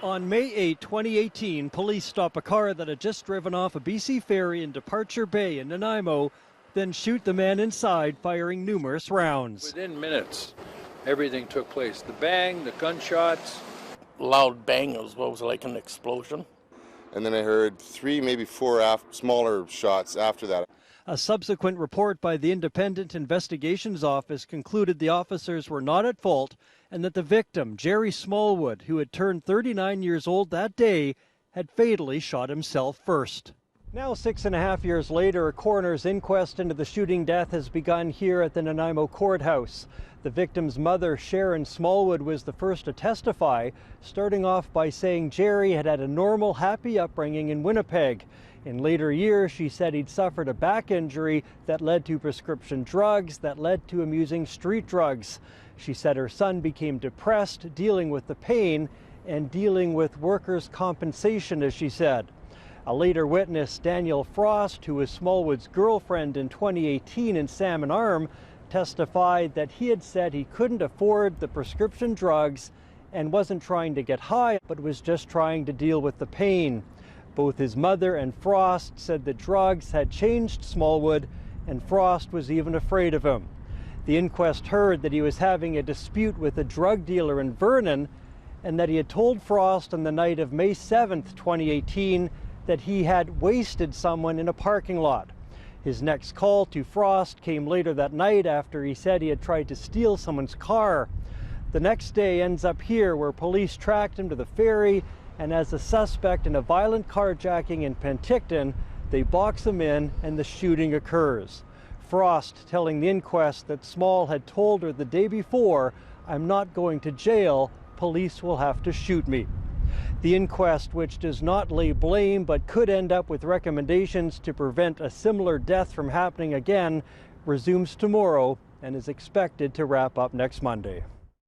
On May 8, 2018, police stop a car that had just driven off a BC ferry in Departure Bay in Nanaimo, then shoot the man inside, firing numerous rounds. Within minutes, everything took place. The bang, the gunshots. Loud bang, it was like an explosion. And then I heard 3, maybe 4 smaller shots after that. A subsequent report by the Independent Investigations Office concluded the officers were not at fault and that the victim, Jerry Smallwood, who had turned 39 years old that day, had fatally shot himself first. Now 6.5 years later, a coroner's inquest into the shooting death has begun here at the Nanaimo courthouse. The victim's mother, Sharon Smallwood, was the first to testify, starting off by saying Jerry had had a normal, happy upbringing in Winnipeg. In later years, she said he'd suffered a back injury that led to prescription drugs that led to him using street drugs. She said her son became depressed, dealing with the pain and dealing with workers' compensation, as she said. A later witness, Daniel Frost, who was Smallwood's girlfriend in 2018 in Salmon Arm, testified that he had said he couldn't afford the prescription drugs and wasn't trying to get high, but was just trying to deal with the pain. Both his mother and Frost said the drugs had changed Smallwood, and Frost was even afraid of him. The inquest heard that he was having a dispute with a drug dealer in Vernon, and that he had told Frost on the night of May 7th, 2018, that he had wasted someone in a parking lot. His next call to Frost came later that night after he said he had tried to steal someone's car. The next day ends up here, where police tracked him to the ferry, and as a suspect in a violent carjacking in Penticton, they box him in and the shooting occurs. Frost telling the inquest that Small had told her the day before, "I'm not going to jail, police will have to shoot me." The inquest, which does not lay blame but could end up with recommendations to prevent a similar death from happening again, resumes tomorrow and is expected to wrap up next Monday.